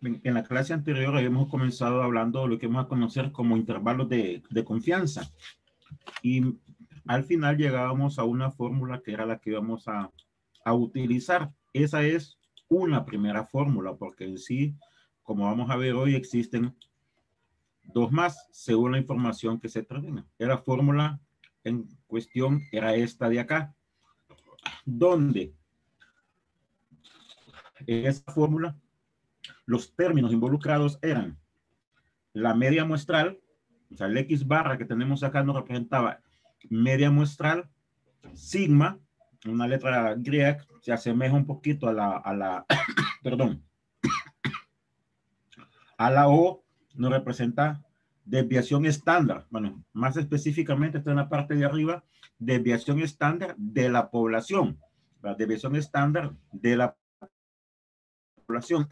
En la clase anterior habíamos comenzado hablando de lo que vamos a conocer como intervalos de confianza. Y al final llegábamos a una fórmula que era la que íbamos a utilizar. Esa es una primera fórmula, porque en sí, como vamos a ver hoy, existen dos más, según la información que se trae. La fórmula en cuestión era esta de acá, donde en esa fórmula los términos involucrados eran la media muestral, o sea, el X barra que tenemos acá nos representaba media muestral, sigma, una letra griega, se asemeja un poquito a la perdón, a la O, nos representa desviación estándar. Bueno, más específicamente está en la parte de arriba, desviación estándar de la población. La desviación estándar de la población.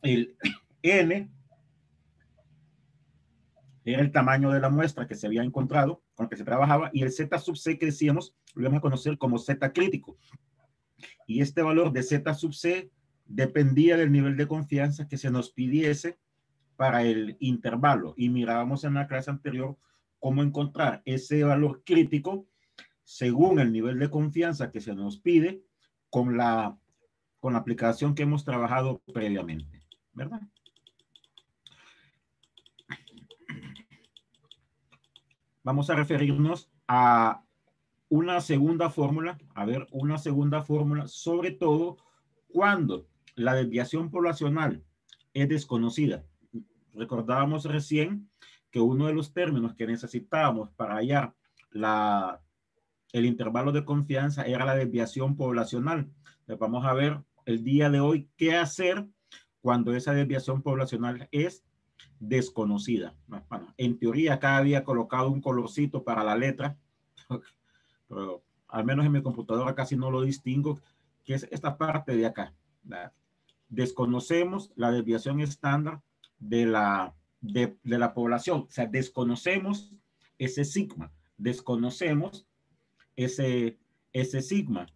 El N era el tamaño de la muestra que se había encontrado, con el que se trabajaba, y el Z sub C que decíamos, lo vamos a conocer como Z crítico. Y este valor de Z sub C dependía del nivel de confianza que se nos pidiese para el intervalo. Y mirábamos en la clase anterior cómo encontrar ese valor crítico según el nivel de confianza que se nos pide con la aplicación que hemos trabajado previamente, ¿verdad? Vamos a referirnos a una segunda fórmula, una segunda fórmula, sobre todo cuando la desviación poblacional es desconocida. Recordábamos recién que uno de los términos que necesitábamos para hallar el intervalo de confianza era la desviación poblacional. Entonces vamos a ver el día de hoy qué hacer cuando esa desviación poblacional es desconocida. Bueno, en teoría acá había colocado un colorcito para la letra, pero al menos en mi computadora casi no lo distingo, que es esta parte de acá. Desconocemos la desviación estándar de la población, o sea, desconocemos ese sigma, desconocemos ese sigma.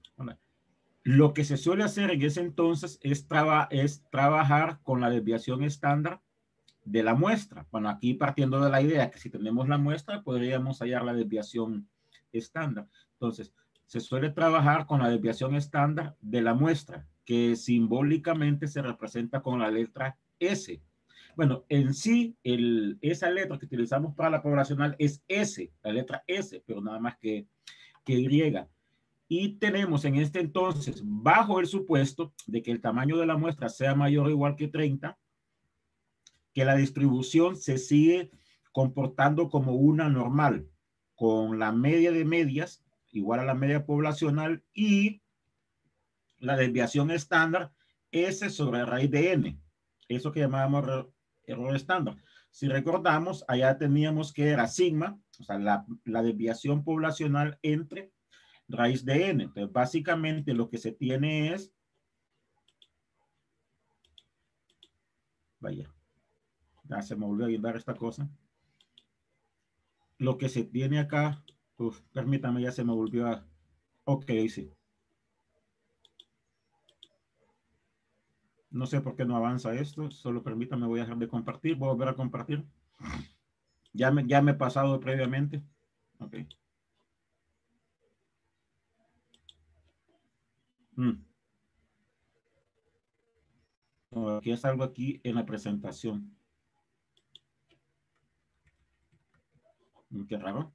Lo que se suele hacer en ese entonces es trabajar con la desviación estándar de la muestra. Bueno, aquí partiendo de la idea que si tenemos la muestra, podríamos hallar la desviación estándar. Entonces, se suele trabajar con la desviación estándar de la muestra, que simbólicamente se representa con la letra S. Bueno, en sí, esa letra que utilizamos para la poblacional es S, la letra S, pero nada más que Y. Y tenemos en este entonces, bajo el supuesto de que el tamaño de la muestra sea mayor o igual que 30, que la distribución se sigue comportando como una normal, con la media de medias igual a la media poblacional y la desviación estándar S sobre raíz de n. Eso que llamábamos error estándar. Si recordamos, allá teníamos que era sigma, o sea, la desviación poblacional entre raíz de n. Entonces, básicamente lo que se tiene es, vaya, ya se me volvió a guindar esta cosa. Lo que se tiene acá, permítame, ya se me volvió a, ok, sí. No sé por qué no avanza esto, solo permítame, voy a dejar de compartir, voy a volver a compartir. Ya me he pasado previamente. Ok. No, aquí es algo aquí en la presentación. Qué raro.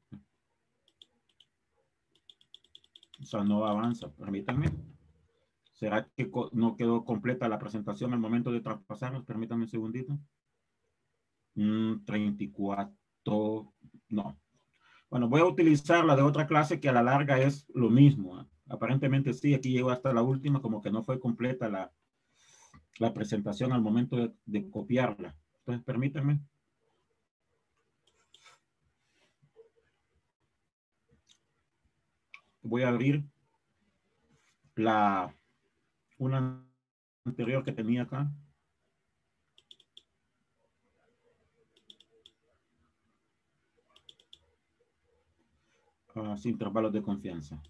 O sea, no avanza, permítanme. ¿Será que no quedó completa la presentación al momento de traspasarnos? Permítanme un segundito. 34, no. Bueno, voy a utilizar la de otra clase que a la larga es lo mismo. Aparentemente sí, aquí llegó hasta la última, como que no fue completa la presentación al momento de copiarla. Entonces, permítanme. Voy a abrir una anterior que tenía acá. Sin intervalos de confianza.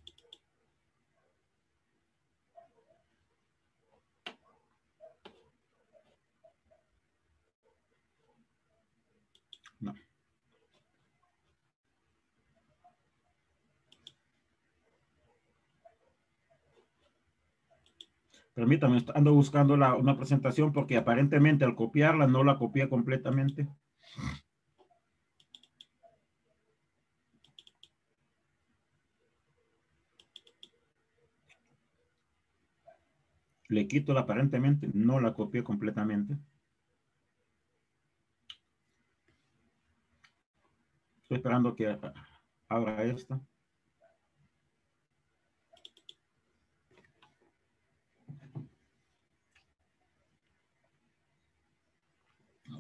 Permítame, ando buscando una presentación porque aparentemente al copiarla no la copié completamente. Le quito la aparentemente, no la copié completamente. Estoy esperando que abra esta.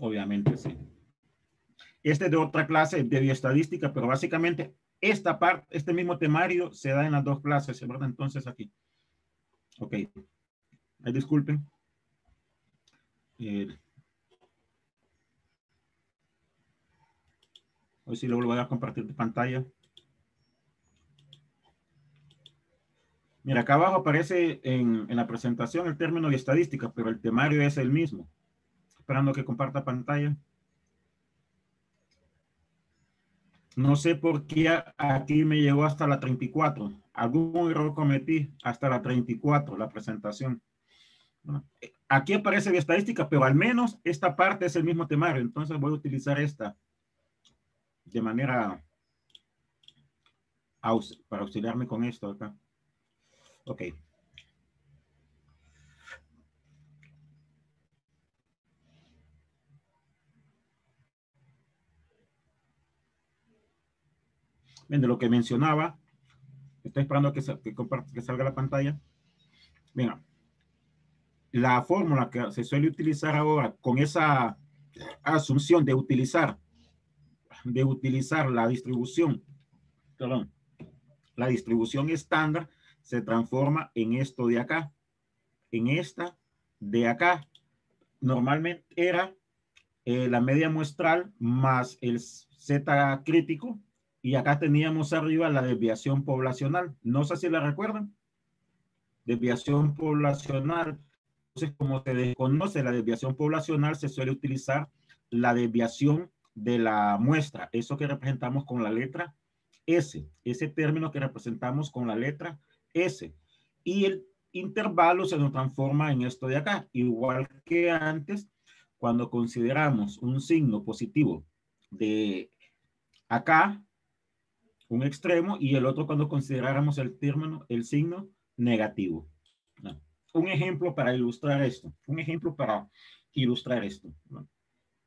Obviamente sí. Este es de otra clase de bioestadística, pero básicamente esta parte, este mismo temario se da en las dos clases, ¿verdad? Entonces aquí. Ok. Ay, disculpen. Hoy sí lo voy a compartir de pantalla. Mira, acá abajo aparece en la presentación el término de estadística, pero el temario es el mismo. Esperando que comparta pantalla. No sé por qué aquí me llegó hasta la 34. Algún error cometí hasta la 34, la presentación. Bueno, aquí aparece de estadística, pero al menos esta parte es el mismo temario. Entonces voy a utilizar esta de manera para auxiliarme con esto acá. Ok. Bien, de lo que mencionaba, estoy esperando que salga la pantalla. Venga, la fórmula que se suele utilizar ahora con esa asunción de utilizar la distribución, perdón, la distribución estándar se transforma en esto de acá, en esta de acá. Normalmente era la media muestral más el Z crítico, y acá teníamos arriba la desviación poblacional. No sé si la recuerdan. Desviación poblacional. Entonces, como se desconoce la desviación poblacional, se suele utilizar la desviación de la muestra, eso que representamos con la letra S, ese término que representamos con la letra S. Y el intervalo se nos transforma en esto de acá, igual que antes, cuando consideramos un signo positivo de acá, un extremo, y el otro cuando consideráramos el término, el signo negativo. ¿No? Un ejemplo para ilustrar esto. Un ejemplo para ilustrar esto. ¿No?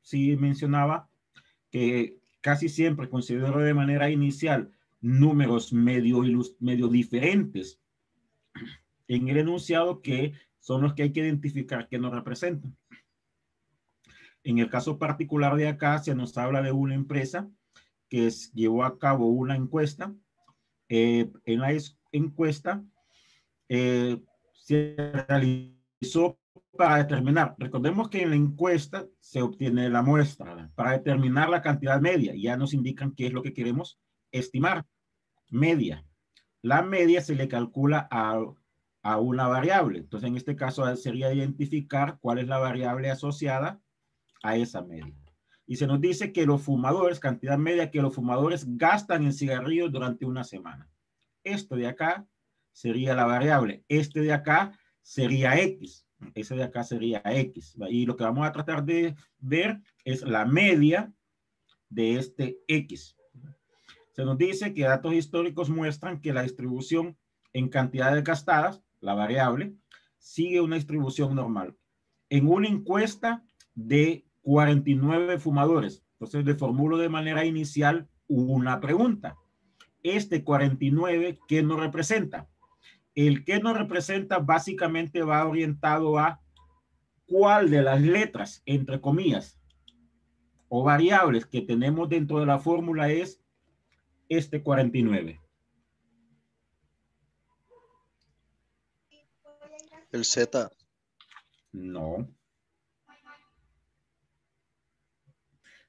Sí mencionaba que casi siempre considero de manera inicial números medio diferentes en el enunciado, que son los que hay que identificar que nos representan. En el caso particular de acá se nos habla de una empresa que llevó a cabo una encuesta. En la encuesta se realizó para determinar, recordemos que en la encuesta se obtiene la muestra para determinar la cantidad media. Ya nos indican qué es lo que queremos estimar. Media. La media se le calcula a una variable. Entonces, en este caso sería identificar cuál es la variable asociada a esa media. Y se nos dice que los fumadores, cantidad media que los fumadores gastan en cigarrillos durante una semana. Esto de acá sería la variable. Este de acá sería X. Ese de acá sería X. Y lo que vamos a tratar de ver es la media de este X. Se nos dice que datos históricos muestran que la distribución en cantidades gastadas, la variable, sigue una distribución normal. En una encuesta de 49 fumadores, entonces le formulo de manera inicial una pregunta. Este 49, ¿qué nos representa? El que nos representa básicamente va orientado a cuál de las letras, entre comillas, o variables que tenemos dentro de la fórmula es este 49. El Z. No.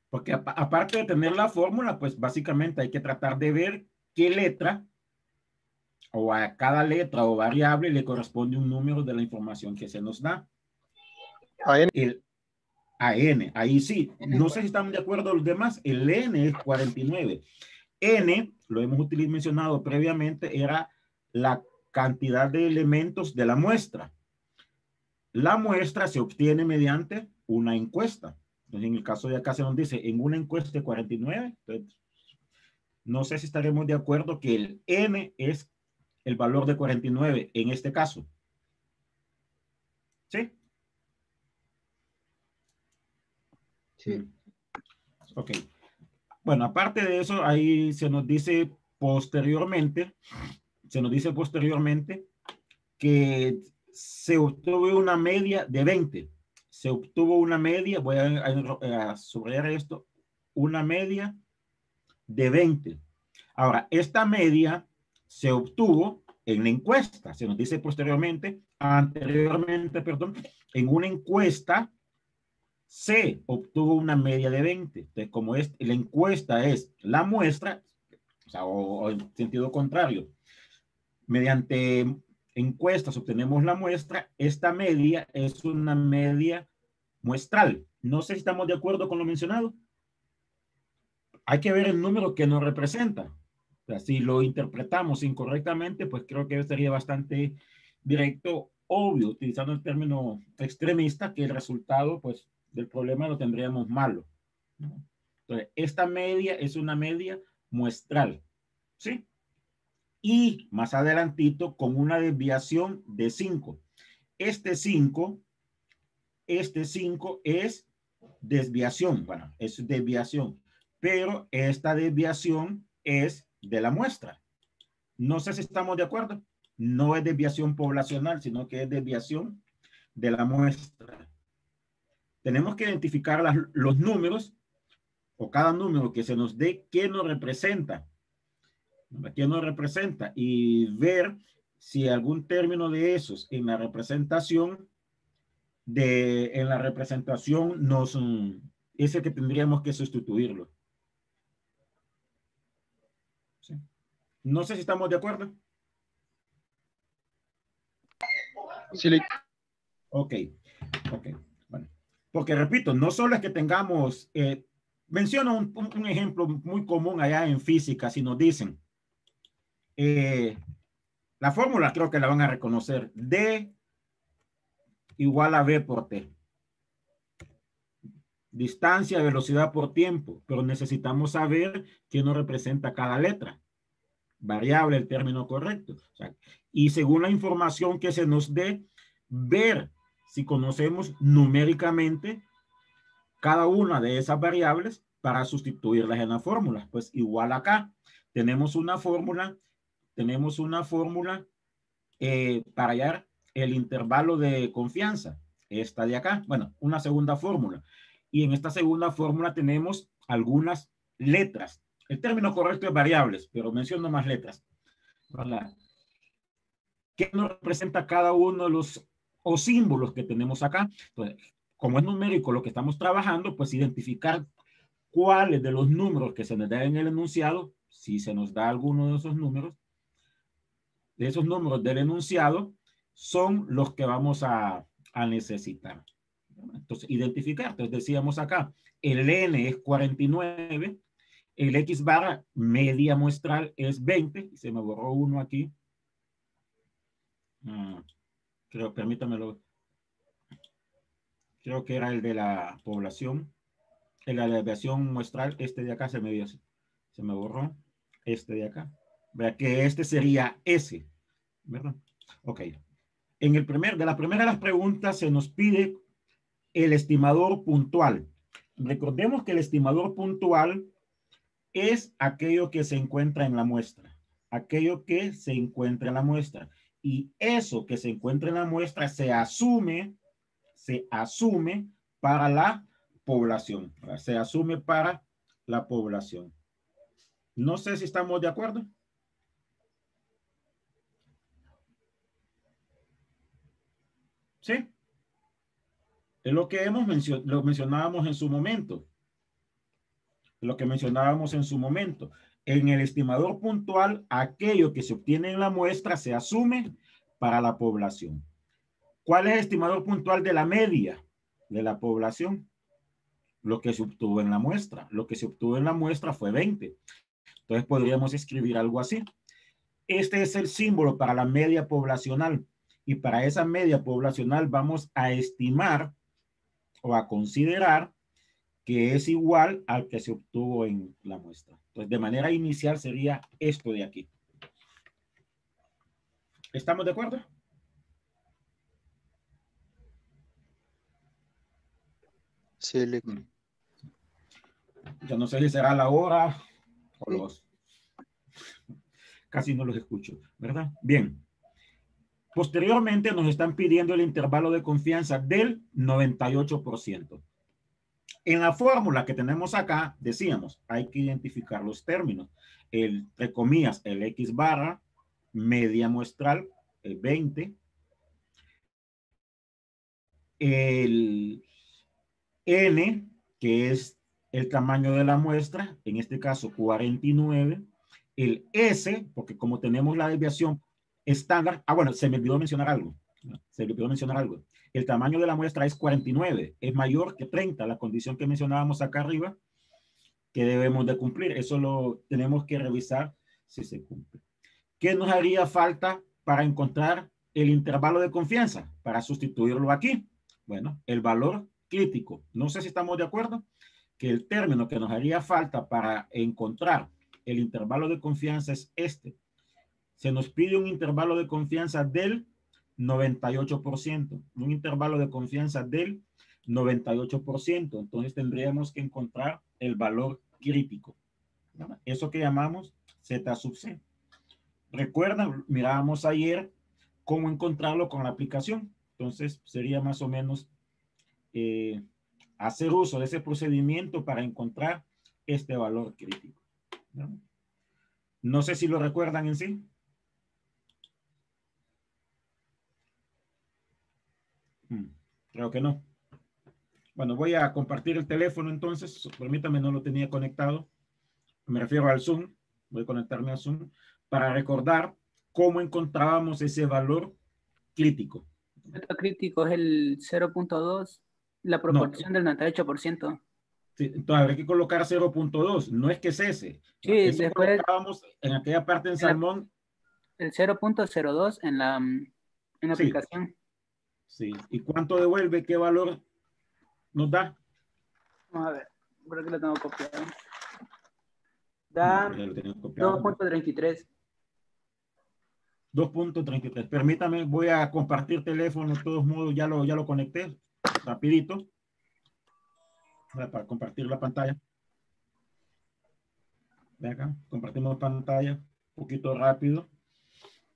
Porque aparte de tener la fórmula, pues básicamente hay que tratar de ver qué letra, o a cada letra o variable le corresponde un número de la información que se nos da. AN. El AN, ahí sí. No sé si estamos de acuerdo los demás. El N es 49. N, lo hemos mencionado previamente, era la cantidad de elementos de la muestra. la muestra se obtiene mediante una encuesta. Entonces, en el caso de acá se nos dice, en una encuesta de 49, entonces, no sé si estaremos de acuerdo que el N es el valor de 49 en este caso. ¿Sí? Sí. Ok. Bueno, aparte de eso, ahí se nos dice posteriormente que se obtuvo una media de 20. Se obtuvo una media, voy a subrayar esto, una media de 20. Ahora, esta media se obtuvo en la encuesta, se nos dice anteriormente, en una encuesta se obtuvo una media de 20. Entonces, como la encuesta es la muestra, o en sentido contrario, mediante encuestas obtenemos la muestra, esta media es una media muestral. No sé si estamos de acuerdo con lo mencionado. Hay que ver el número que nos representa. O sea, si lo interpretamos incorrectamente, pues creo que sería bastante directo, obvio, utilizando el término extremista, que el resultado, pues, del problema lo tendríamos malo, ¿no? Entonces, esta media es una media muestral, ¿sí? Y más adelantito con una desviación de 5. Este 5 es desviación, bueno, es desviación, pero esta desviación es de la muestra. No sé si estamos de acuerdo. No es desviación poblacional, sino que es desviación de la muestra. Tenemos que identificar los números o cada número que se nos dé, qué nos representa. ¿Qué nos representa? Y ver si algún término de esos en la representación es el que tendríamos que sustituirlo. ¿Sí? No sé si estamos de acuerdo. Sí, Ok. Bueno, porque repito, no solo es que tengamos, menciono un ejemplo muy común allá en física, si nos dicen, la fórmula creo que la van a reconocer, D igual a V por T. Distancia, velocidad por tiempo, pero necesitamos saber qué nos representa cada letra. Variable, el término correcto. O sea, y según la información que se nos dé, ver si conocemos numéricamente cada una de esas variables para sustituirlas en la fórmula. Pues igual acá tenemos una fórmula para hallar el intervalo de confianza. Esta de acá, bueno, una segunda fórmula. Y en esta segunda fórmula tenemos algunas letras. El término correcto es variables, pero menciono más letras. ¿Verdad? ¿Qué nos representa cada uno de los símbolos que tenemos acá? Entonces, como es numérico lo que estamos trabajando, pues identificar cuáles de los números que se nos da en el enunciado, si se nos da alguno de esos números del enunciado, son los que vamos a necesitar. Entonces, identificar. Entonces, decíamos acá, el N es 49, el X barra media muestral es 20, y se me borró uno aquí. Permítamelo. Creo que era el de la población. En la desviación muestral, este de acá se me borró. Este de acá. Vea que este sería S, ¿verdad? Ok. De la primera de las preguntas se nos pide el estimador puntual. Recordemos que el estimador puntual es aquello que se encuentra en la muestra. Aquello que se encuentra en la muestra. Y eso que se encuentra en la muestra se asume para la población. Se asume para la población. No sé si estamos de acuerdo. ¿Sí? Es lo que lo mencionábamos en su momento. Lo que mencionábamos en su momento. En el estimador puntual, aquello que se obtiene en la muestra se asume para la población. ¿Cuál es el estimador puntual de la media de la población? Lo que se obtuvo en la muestra. Lo que se obtuvo en la muestra fue 20. Entonces podríamos escribir algo así. Este es el símbolo para la media poblacional. Y para esa media poblacional vamos a estimar o a considerar que es igual al que se obtuvo en la muestra. Entonces, de manera inicial sería esto de aquí. ¿Estamos de acuerdo? Sí, Ya no sé si será la hora o Sí. los... Casi no los escucho, ¿verdad? Bien. Posteriormente nos están pidiendo el intervalo de confianza del 98%. En la fórmula que tenemos acá, decíamos, hay que identificar los términos. Entre comillas, el X barra, media muestral, 20. El N, que es el tamaño de la muestra, en este caso 49. El S, porque como tenemos la desviación estándar, bueno, se me olvidó mencionar algo. El tamaño de la muestra es 49, es mayor que 30, la condición que mencionábamos acá arriba, que debemos de cumplir. Eso lo tenemos que revisar si se cumple. ¿Qué nos haría falta para encontrar el intervalo de confianza? Para sustituirlo aquí. Bueno, el valor crítico. No sé si estamos de acuerdo que el término que nos haría falta para encontrar el intervalo de confianza es este. Se nos pide un intervalo de confianza del 98%, un intervalo de confianza del 98%. Entonces tendríamos que encontrar el valor crítico. Eso que llamamos Z sub C. Recuerdan, mirábamos ayer cómo encontrarlo con la aplicación. Entonces sería más o menos hacer uso de ese procedimiento para encontrar este valor crítico. No sé si lo recuerdan en sí. Creo que no. Bueno, voy a compartir el teléfono entonces. Permítame, no lo tenía conectado. Me refiero al Zoom. Voy a conectarme a Zoom para recordar cómo encontrábamos ese valor crítico. El crítico es el 0.2, la proporción del 98%. Sí, entonces habría que colocar 0.2. No es que cese. Sí, Eso después colocábamos en aquella parte en Salmón. El 0.02 en la Sí, aplicación. sí. ¿Y cuánto devuelve? ¿Qué valor nos da? Vamos a ver, creo que lo tengo copiado. Da 2.33. 2.33. Permítame, voy a compartir teléfono. De todos modos, ya lo conecté rapidito para compartir la pantalla. Ven acá, compartimos pantalla un poquito rápido.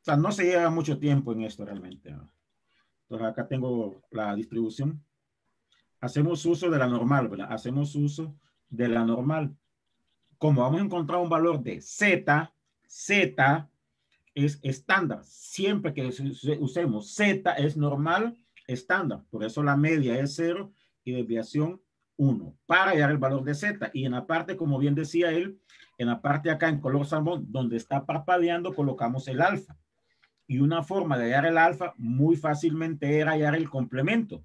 O sea, no se lleva mucho tiempo en esto realmente. Entonces acá tengo la distribución. Hacemos uso de la normal, ¿verdad? Hacemos uso de la normal. Como vamos a encontrar un valor de Z, Z es estándar. Siempre que usemos Z es normal, estándar. Por eso la media es 0 y desviación 1 para hallar el valor de Z. Y en la parte, como bien decía él, en la parte acá en color salmón, donde está parpadeando, colocamos el alfa. Y una forma de hallar el alfa muy fácilmente era hallar el complemento.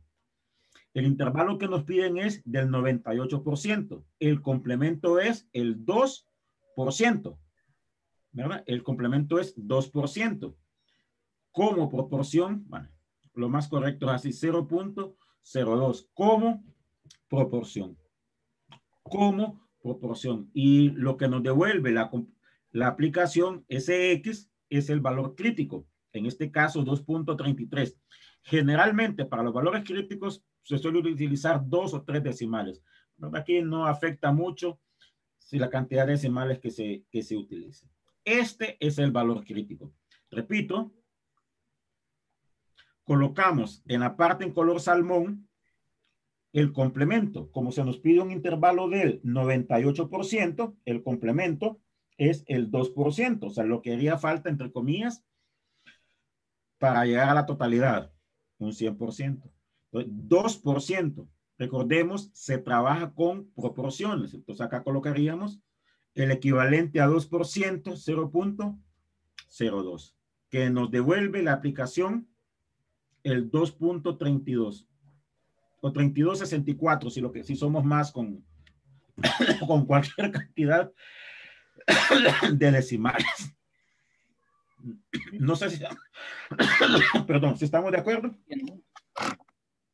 El intervalo que nos piden es del 98%. El complemento es el 2%. ¿Verdad? El complemento es 2%. Como proporción, bueno, lo más correcto es así, 0.02. Como proporción. Como proporción. Y lo que nos devuelve la aplicación, ese X, es el valor crítico. En este caso, 2.33. Generalmente, para los valores críticos, se suele utilizar 2 o 3 decimales. Aquí no afecta mucho si la cantidad de decimales que se utilice. Este es el valor crítico. Repito, colocamos en la parte en color salmón el complemento. Como se nos pide un intervalo del 98%, el complemento es el 2%. O sea, lo que haría falta, entre comillas, para llegar a la totalidad, un 100%. Entonces, 2%. Recordemos, se trabaja con proporciones. Entonces, acá colocaríamos el equivalente a 2%, 0.02, que nos devuelve la aplicación el 2.32 o 32.64 si somos más con cualquier cantidad de decimales. No sé si, perdón, si estamos de acuerdo.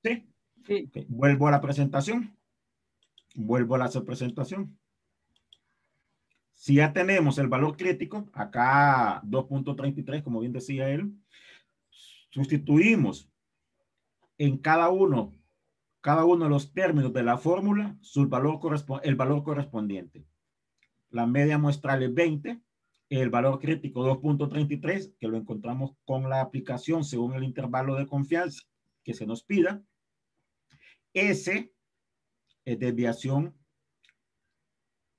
¿Sí? Sí. Okay. Vuelvo a la presentación. Vuelvo a la presentación. Si ya tenemos el valor crítico, acá 2.33, como bien decía él, sustituimos en cada uno de los términos de la fórmula el valor correspondiente. La media muestral es 20, el valor crítico 2.33, que lo encontramos con la aplicación según el intervalo de confianza que se nos pida. S es desviación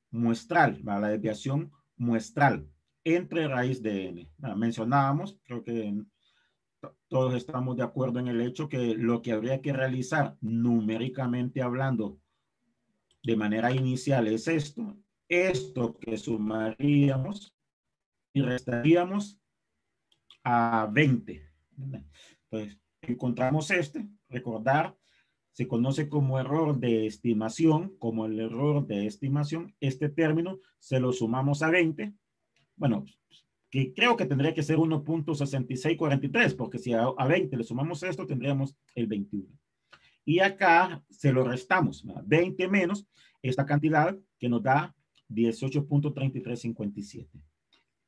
muestral, la desviación muestral entre raíz de n. Mencionábamos, creo que todos estamos de acuerdo en el hecho que lo que habría que realizar numéricamente hablando de manera inicial es esto que sumaríamos y restaríamos a 20. Entonces, encontramos recordar, se conoce como error de estimación, como el error de estimación. Este término se lo sumamos a 20. Bueno, que creo que tendría que ser 1.6643, porque si a 20 le sumamos esto, tendríamos el 21. Y acá se lo restamos, 20 menos esta cantidad que nos da 18.3357.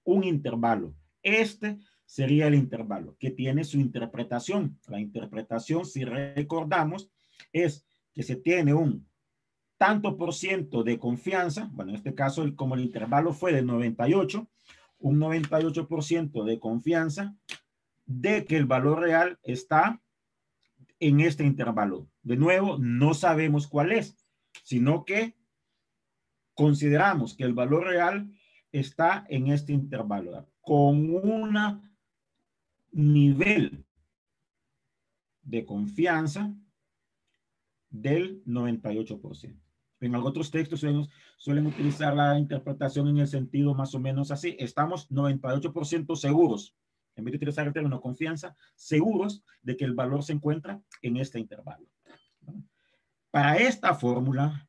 Un intervalo. Este sería el intervalo que tiene su interpretación. La interpretación, si recordamos, es que se tiene un tanto por ciento de confianza. Bueno, en este caso, como el intervalo fue de 98, un 98% de confianza de que el valor real está en este intervalo. De nuevo, no sabemos cuál es, sino que consideramos que el valor real está en este intervalo, con un nivel de confianza del 98%. En otros textos suelen utilizar la interpretación en el sentido más o menos así. Estamos 98% seguros, en vez de utilizar el término confianza, seguros de que el valor se encuentra en este intervalo. Para esta fórmula,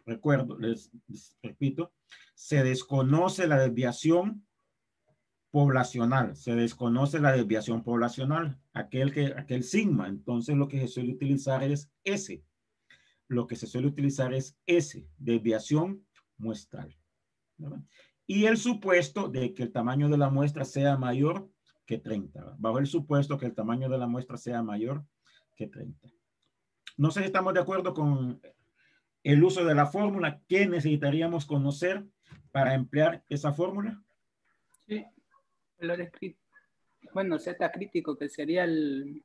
recuerdo, les repito, se desconoce la desviación poblacional, aquel sigma. Entonces lo que se suele utilizar es S. Desviación muestral. ¿Verdad? Y el supuesto de que el tamaño de la muestra sea mayor que 30. ¿Verdad? Bajo el supuesto que el tamaño de la muestra sea mayor que 30. No sé si estamos de acuerdo con el uso de la fórmula. ¿Qué necesitaríamos conocer para emplear esa fórmula? Sí, bueno, Z crítico, que sería el...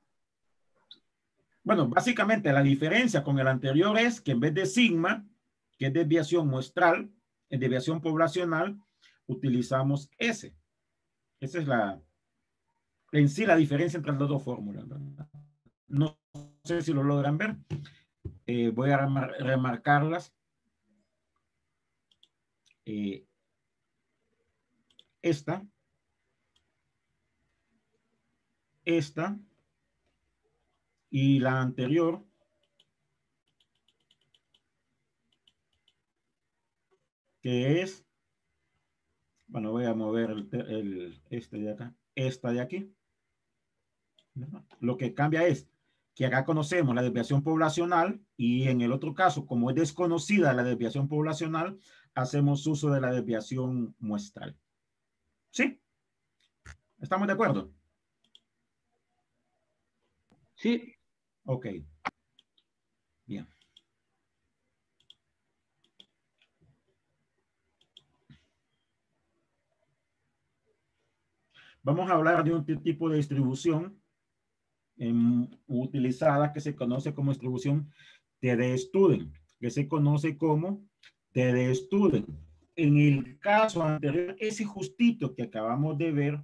Bueno, básicamente la diferencia con el anterior es que en vez de sigma, que es desviación muestral, en desviación poblacional, utilizamos S. Esa es en sí la diferencia entre las dos fórmulas, ¿verdad? No sé si lo logran ver. Voy a remarcarlas. Esta y la anterior, que es, bueno, voy a mover este de acá, esta de aquí. Lo que cambia es que acá conocemos la desviación poblacional y en el otro caso, como es desconocida la desviación poblacional, hacemos uso de la desviación muestral. ¿Sí? ¿Estamos de acuerdo? Sí. Ok. Bien. Vamos a hablar de un tipo de distribución utilizada que se conoce como distribución TD-Student, que se conoce como TD-Student. En el caso anterior, ese justito que acabamos de ver,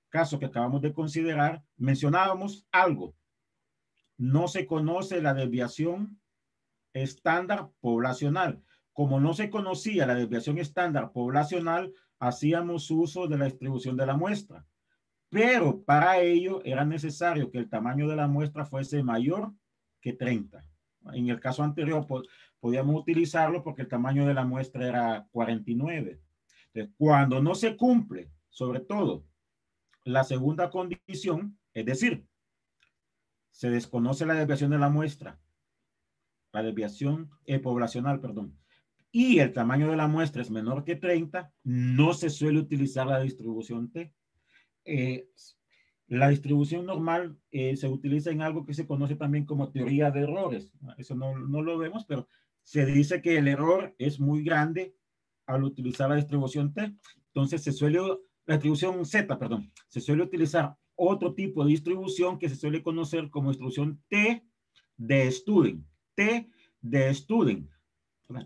caso que acabamos de considerar, mencionábamos algo. No se conoce la desviación estándar poblacional. Como no se conocía la desviación estándar poblacional, hacíamos uso de la distribución de la muestra. Pero para ello era necesario que el tamaño de la muestra fuese mayor que 30. En el caso anterior podíamos utilizarlo porque el tamaño de la muestra era 49. Entonces, cuando no se cumple sobre todo la segunda condición, es decir, se desconoce la desviación de la muestra, la desviación poblacional, perdón, y el tamaño de la muestra es menor que 30, no se suele utilizar la distribución T. La distribución normal se utiliza en algo que se conoce también como teoría de errores. Eso no lo vemos, pero se dice que el error es muy grande al utilizar la distribución T. Entonces la distribución Z, perdón, se suele utilizar otro tipo de distribución que se suele conocer como distribución T de Student. T de Student,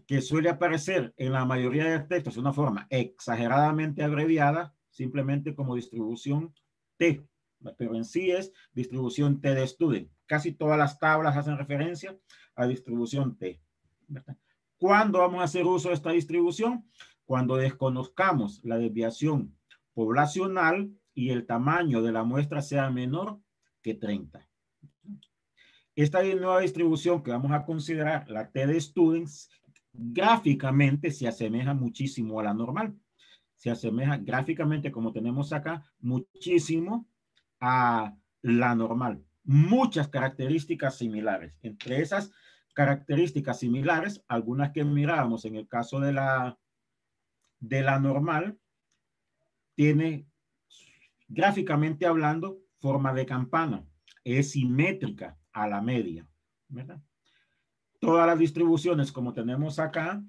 que suele aparecer en la mayoría de textos de una forma exageradamente abreviada, simplemente como distribución T, pero en sí es distribución T de Student. Casi todas las tablas hacen referencia a distribución T. ¿Cuándo vamos a hacer uso de esta distribución? Cuando desconozcamos la desviación poblacional y el tamaño de la muestra sea menor que 30. Esta nueva distribución que vamos a considerar, la T de Students, gráficamente se asemeja muchísimo a la normal. Se asemeja gráficamente, como tenemos acá, muchísimo a la normal. Muchas características similares. Entre esas características similares, algunas que mirábamos en el caso de la normal, tiene, gráficamente hablando, forma de campana. Es simétrica a la media, ¿verdad? Todas las distribuciones, como tenemos acá,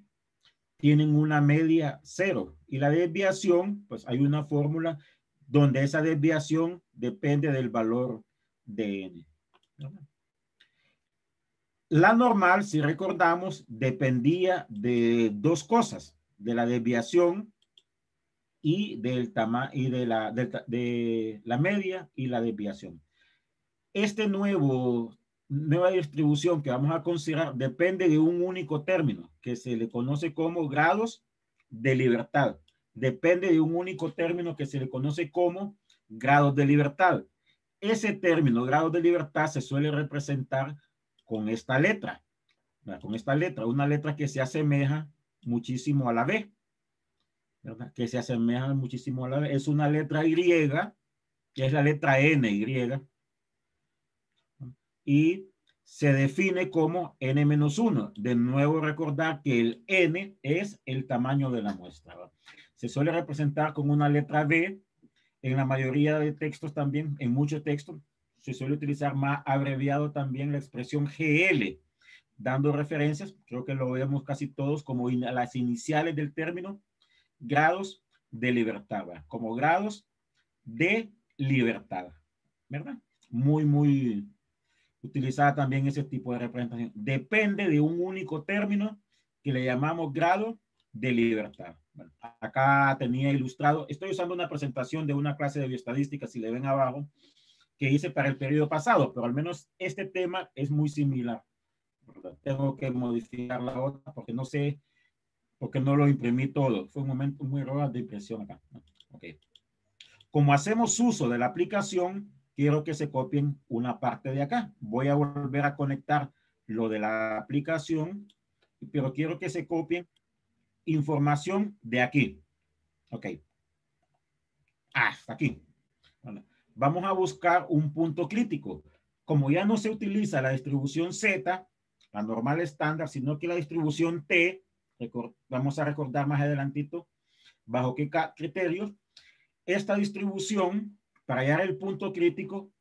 tienen una media 0. Y la desviación, pues hay una fórmula donde esa desviación depende del valor de n. La normal, si recordamos, dependía de dos cosas, de la desviación y del tamaño y de la media y la desviación. Este nueva distribución que vamos a considerar depende de un único término que se le conoce como grados de libertad. Depende de un único término que se le conoce como grados de libertad. Ese término, grados de libertad, se suele representar con esta letra. Con esta letra, una letra que se asemeja muchísimo a la B, ¿verdad? Que se asemeja muchísimo a la B. Es una letra Y, que es la letra NY, y se define como n-1. De nuevo recordar que el n es el tamaño de la muestra, ¿verdad? Se suele representar con una letra B. En la mayoría de textos también, en muchos textos, se suele utilizar más abreviado también la expresión GL, dando referencias, creo que lo vemos casi todos, como las iniciales del término, grados de libertad, ¿verdad? Como grados de libertad, ¿verdad? Muy utilizada también ese tipo de representación. Depende de un único término que le llamamos grado de libertad. Bueno, acá tenía ilustrado, estoy usando una presentación de una clase de bioestadística, si le ven abajo, que hice para el periodo pasado, pero al menos este tema es muy similar. Tengo que modificar la otra porque no sé, porque no lo imprimí todo. Fue un momento muy error de impresión acá. Okay. Como hacemos uso de la aplicación, quiero que se copien una parte de acá. Voy a volver a conectar lo de la aplicación, pero quiero que se copien información de aquí. Ok. Hasta aquí. Bueno, vamos a buscar un punto crítico. Como ya no se utiliza la distribución Z, la normal estándar, sino que la distribución T, vamos a recordar más adelantito bajo qué criterios. Esta distribución, para hallar el punto crítico,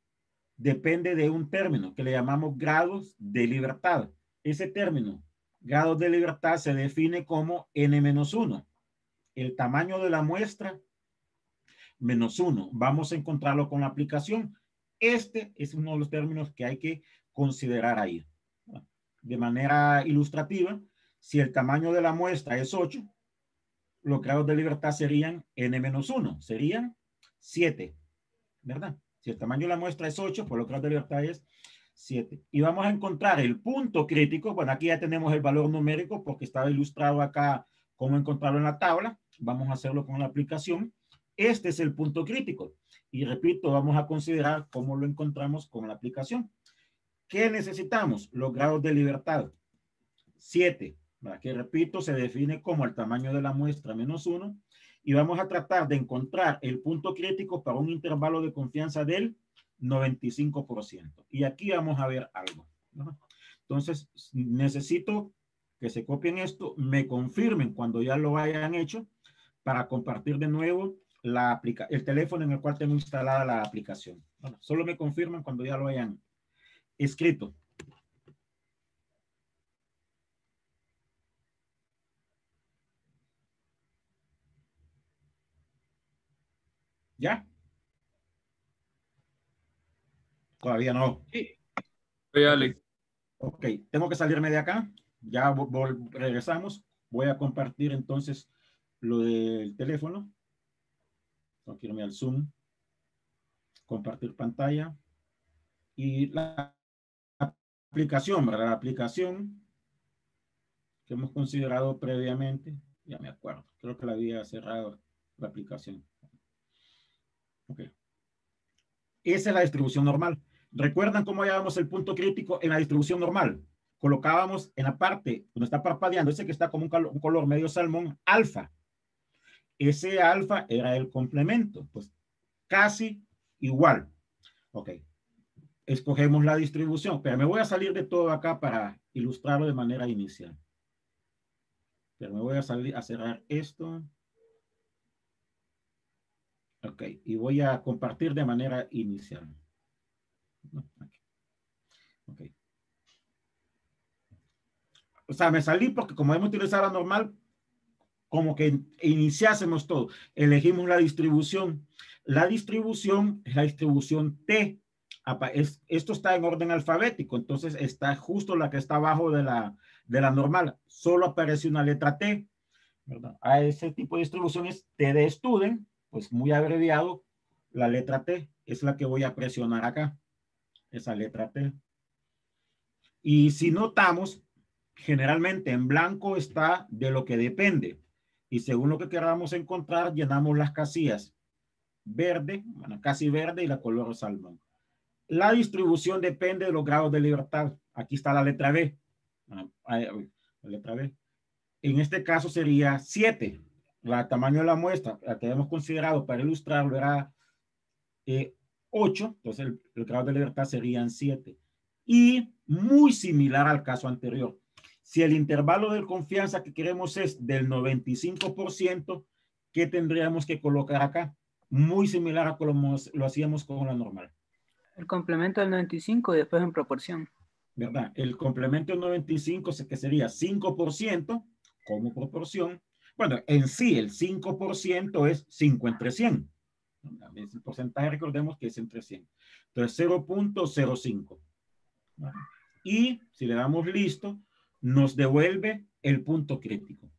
depende de un término que le llamamos grados de libertad. Ese término, grados de libertad, se define como n-1. El tamaño de la muestra menos 1. Vamos a encontrarlo con la aplicación. Este es uno de los términos que hay que considerar ahí. De manera ilustrativa, si el tamaño de la muestra es 8, los grados de libertad serían n-1, serían 7, ¿verdad? Si el tamaño de la muestra es 8, pues los grados de libertad es 7. Y vamos a encontrar el punto crítico. Bueno, aquí ya tenemos el valor numérico porque estaba ilustrado acá cómo encontrarlo en la tabla. Vamos a hacerlo con la aplicación. Este es el punto crítico. Y repito, vamos a considerar cómo lo encontramos con la aplicación. ¿Qué necesitamos? Los grados de libertad. 7. Que repito, se define como el tamaño de la muestra menos 1. y vamos a tratar de encontrar el punto crítico para un intervalo de confianza del 95%. Y aquí vamos a ver algo, ¿no? Entonces, necesito que se copien esto, me confirmen cuando ya lo hayan hecho para compartir de nuevo el teléfono en el cual tengo instalada la aplicación. Bueno, solo me confirman cuando ya lo hayan escrito. ¿Ya? Todavía no. Sí. Alex. Ok, tengo que salirme de acá. Ya regresamos. Voy a compartir entonces lo del teléfono. Tengo que irme al Zoom. Compartir pantalla. Y la aplicación, ¿verdad? La aplicación que hemos considerado previamente. Ya me acuerdo. Creo que la había cerrado la aplicación. Ok. Esa es la distribución normal. ¿Recuerdan cómo hallábamos el punto crítico en la distribución normal? Colocábamos en la parte donde está parpadeando, ese que está como un color medio salmón, alfa. Ese alfa era el complemento, pues casi igual. Ok. Escogemos la distribución, pero me voy a salir de todo acá para ilustrarlo de manera inicial. Pero me voy a salir a cerrar esto. Ok, y voy a compartir de manera inicial. Ok. O sea, me salí porque como hemos utilizado la normal, como que iniciásemos todo. Elegimos la distribución. La distribución es la distribución T. Esto está en orden alfabético, entonces está justo la que está abajo de la normal. Solo aparece una letra T, ¿verdad? A ese tipo de distribuciones T de student, pues muy abreviado, la letra T es la que voy a presionar acá, esa letra T. Y si notamos, generalmente en blanco está de lo que depende. Y según lo que queramos encontrar, llenamos las casillas verde, bueno, casi verde y la color salmón. La distribución depende de los grados de libertad. Aquí está la letra B. La letra B. En este caso sería 7. El tamaño de la muestra, la que hemos considerado para ilustrarlo era 8. Entonces el grado de libertad serían 7. Y muy similar al caso anterior. Si el intervalo de confianza que queremos es del 95%, ¿qué tendríamos que colocar acá? Muy similar a como lo hacíamos con la normal. El complemento del 95 y después en proporción. ¿Verdad? El complemento del 95 que sería 5% como proporción. Bueno, en sí el 5% es 5 entre 100. El porcentaje, recordemos que es entre 100. Entonces 0.05. Y si le damos listo, nos devuelve el punto crítico.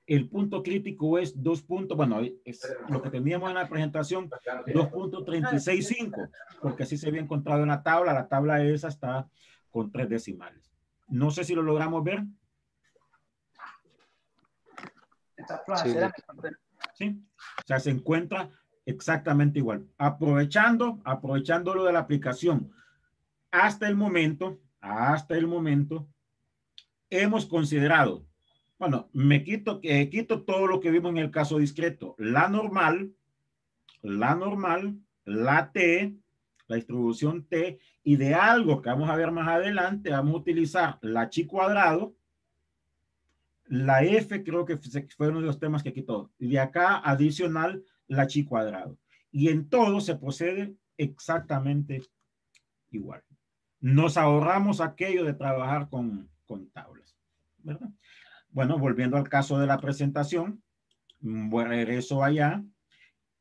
El punto crítico es 2 puntos, bueno, es lo que teníamos en la presentación, 2.365, porque así se había encontrado en la tabla esa está con 3 decimales. No sé si lo logramos ver. Sí. ¿Sí? O sea, se encuentra exactamente igual. Aprovechando lo de la aplicación, hasta el momento, hemos considerado, bueno, quito todo lo que vimos en el caso discreto. La normal, la T, la distribución T, y de algo que vamos a ver más adelante, vamos a utilizar la chi cuadrado, la F creo que fue uno de los temas que quitó, y de acá adicional la chi cuadrado. Y en todo se procede exactamente igual. Nos ahorramos aquello de trabajar con tablas, ¿verdad? Bueno, volviendo al caso de la presentación, regreso allá.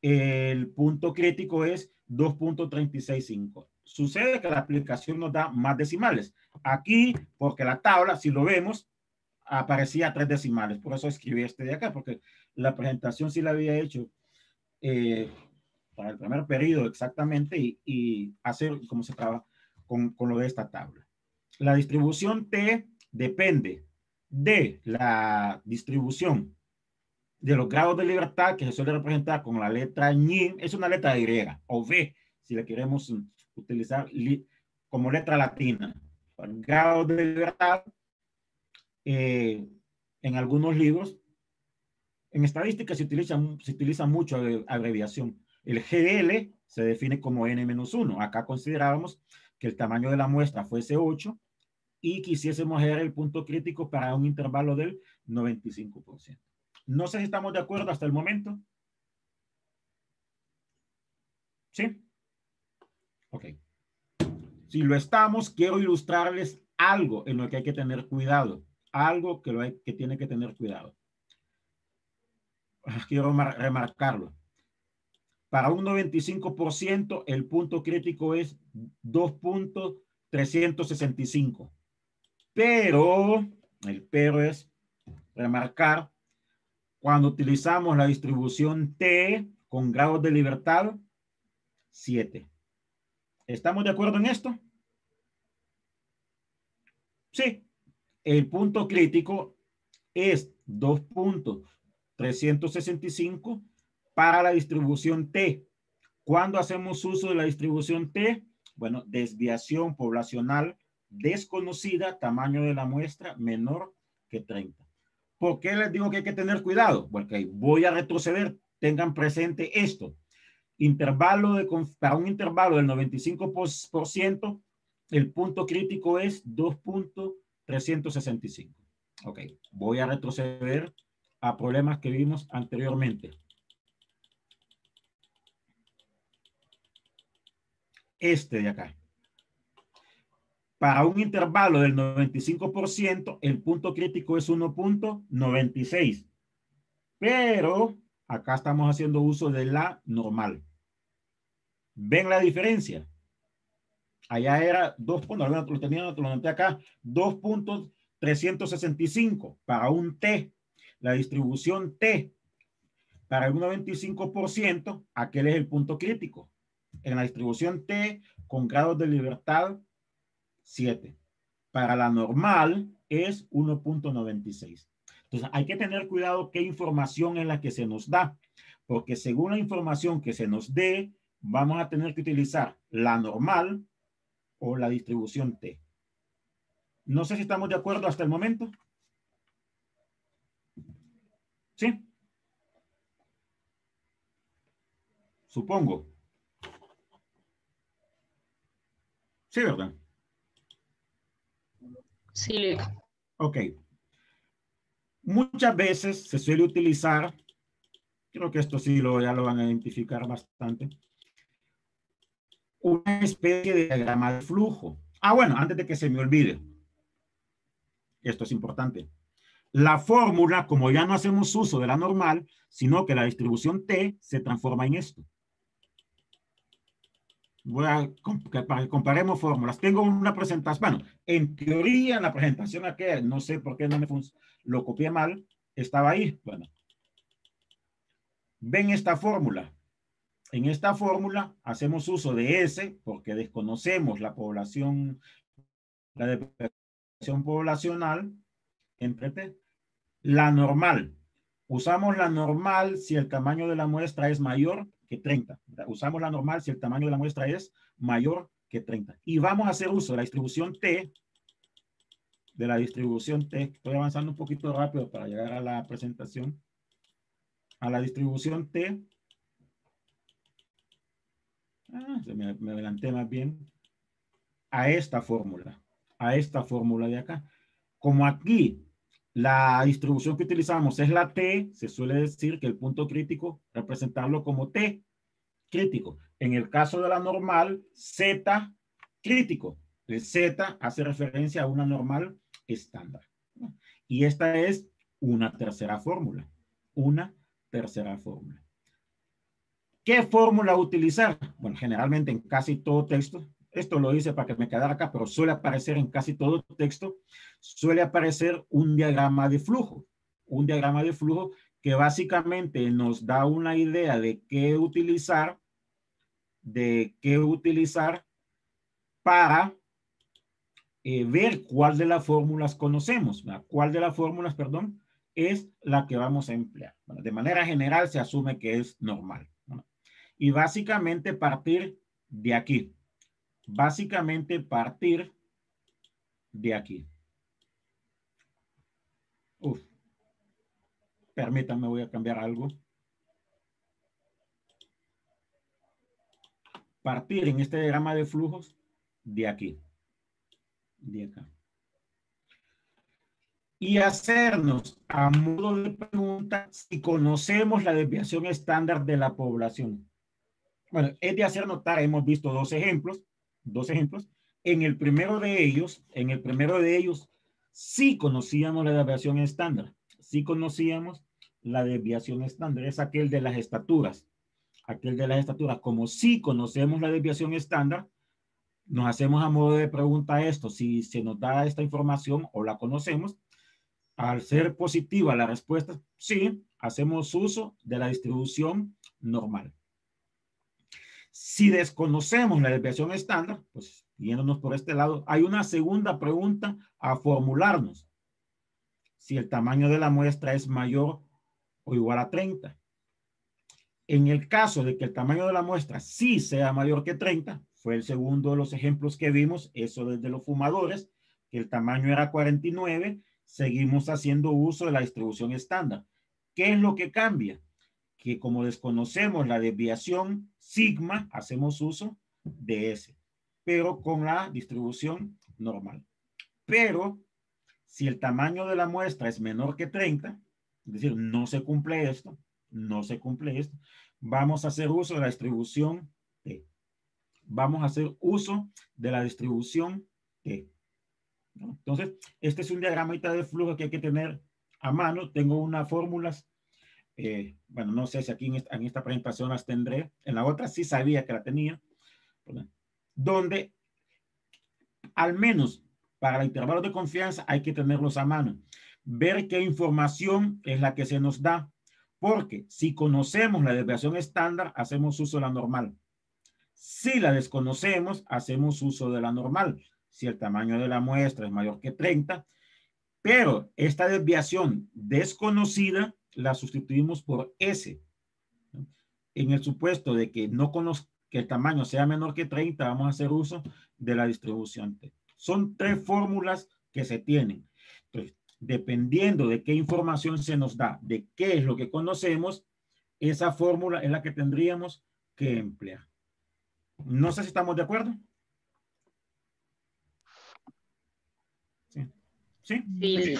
El punto crítico es 2.365. Sucede que la aplicación nos da más decimales. Aquí, porque la tabla, si lo vemos, aparecía 3 decimales. Por eso escribí este de acá, porque la presentación sí la había hecho para el primer periodo exactamente y hacer cómo se trabaja con lo de esta tabla. La distribución T depende de la distribución de los grados de libertad que se suele representar con la letra ñ, es una letra Y o V, si la queremos utilizar como letra latina. Grados de libertad, en algunos libros En estadística se utiliza mucho abreviación. El GL se define como N-1. Acá considerábamos que el tamaño de la muestra fuese 8 y quisiésemos hallar el punto crítico para un intervalo del 95%. No sé si estamos de acuerdo hasta el momento. ¿Sí? Ok. Si lo estamos, quiero ilustrarles algo en lo que hay que tener cuidado. Algo que tiene que tener cuidado. Quiero remarcarlo. Para un 95%, el punto crítico es 2.365. Pero, el pero es remarcar, cuando utilizamos la distribución T con grados de libertad, 7. ¿Estamos de acuerdo en esto? Sí. El punto crítico es 2.365 para la distribución T. ¿Cuándo hacemos uso de la distribución T? Bueno, desviación poblacional desconocida, tamaño de la muestra menor que 30. ¿Por qué les digo que hay que tener cuidado? Porque voy a retroceder. Tengan presente esto. Para un intervalo del 95%, el punto crítico es 2.365. Ok, voy a retroceder a problemas que vimos anteriormente. Este de acá. Para un intervalo del 95%, el punto crítico es 1.96. Pero acá estamos haciendo uso de la normal. ¿Ven la diferencia? Allá era 2 puntos, lo noté acá, 2.365 para un T. La distribución T para el 95%, aquel es el punto crítico. En la distribución T con grados de libertad 7. Para la normal es 1.96. Entonces hay que tener cuidado qué información es la que se nos da, porque según la información que se nos dé, vamos a tener que utilizar la normal o la distribución T. No sé si estamos de acuerdo hasta el momento. ¿Sí? Supongo. Sí, ¿verdad? Sí, Lick. Ok. Muchas veces se suele utilizar, creo que esto sí ya lo van a identificar bastante, una especie de diagrama de flujo. Bueno, antes de que se me olvide, esto es importante. La fórmula, como ya no hacemos uso de la normal, sino que la distribución T se transforma en esto. Para que comparemos fórmulas. Tengo una presentación, bueno, en teoría en la presentación aquella, no sé por qué no me funciona, lo copié mal, estaba ahí. Bueno, ven esta fórmula. En esta fórmula hacemos uso de S porque desconocemos la población, la depresión poblacional entre T. La normal. Usamos la normal si el tamaño de la muestra es mayor que 30. Usamos la normal si el tamaño de la muestra es mayor que 30. Y vamos a hacer uso de la distribución T. Estoy avanzando un poquito rápido para llegar a la presentación. A la distribución T. Me adelanté más bien. A esta fórmula de acá. Como aquí la distribución que utilizamos es la T, se suele decir que el punto crítico, representarlo como T crítico. En el caso de la normal, Z crítico. El Z hace referencia a una normal estándar. Y esta es una tercera fórmula. ¿Qué fórmula utilizar? Bueno, generalmente en casi todo texto, esto lo hice para que me quedara acá, pero suele aparecer en casi todo texto, suele aparecer un diagrama de flujo. Un diagrama de flujo que básicamente nos da una idea de qué utilizar para ver cuál de las fórmulas conocemos, ¿verdad? Cuál de las fórmulas, perdón, es la que vamos a emplear. Bueno, de manera general se asume que es normal, ¿no? Y básicamente partir de aquí. Permítanme, voy a cambiar algo. Partir en este diagrama de flujos de aquí. De acá. Y hacernos a modo de pregunta si conocemos la desviación estándar de la población. Bueno, es de hacer notar, hemos visto dos ejemplos. En el primero de ellos, sí conocíamos la desviación estándar. Sí conocíamos la desviación estándar. Es aquel de las estaturas. Como sí conocemos la desviación estándar, nos hacemos a modo de pregunta esto. Si se nos da esta información o la conocemos, al ser positiva la respuesta, sí, hacemos uso de la distribución normal. Si desconocemos la desviación estándar, pues yéndonos por este lado, hay una segunda pregunta a formularnos. Si el tamaño de la muestra es mayor o igual a 30. En el caso de que el tamaño de la muestra sí sea mayor que 30, fue el segundo de los ejemplos que vimos, eso desde los fumadores, que el tamaño era 49, seguimos haciendo uso de la distribución estándar. ¿Qué es lo que cambia? Que como desconocemos la desviación sigma, hacemos uso de S, pero con la distribución normal. Pero si el tamaño de la muestra es menor que 30, es decir, no se cumple esto, vamos a hacer uso de la distribución T. ¿No? Entonces, este es un diagramita de flujo que hay que tener a mano. Tengo unas fórmulas. Bueno, no sé si aquí en esta presentación las tendré. En la otra sí sabía que la tenía. ¿Verdad? Donde al menos para el intervalo de confianza hay que tenerlos a mano. Ver qué información es la que se nos da. Porque si conocemos la desviación estándar, hacemos uso de la normal. Si la desconocemos, hacemos uso de la normal. Si el tamaño de la muestra es mayor que 30, pero esta desviación desconocida la sustituimos por S. En el supuesto de que que el tamaño sea menor que 30, vamos a hacer uso de la distribución T. Son tres fórmulas que se tienen. Entonces, dependiendo de qué información se nos da, de qué es lo que conocemos, esa fórmula es la que tendríamos que emplear. No sé si estamos de acuerdo. ¿Sí? ¿Sí? Sí.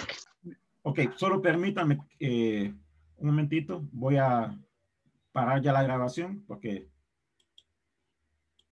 Ok, solo permítanme un momentito. Voy a parar ya la grabación porque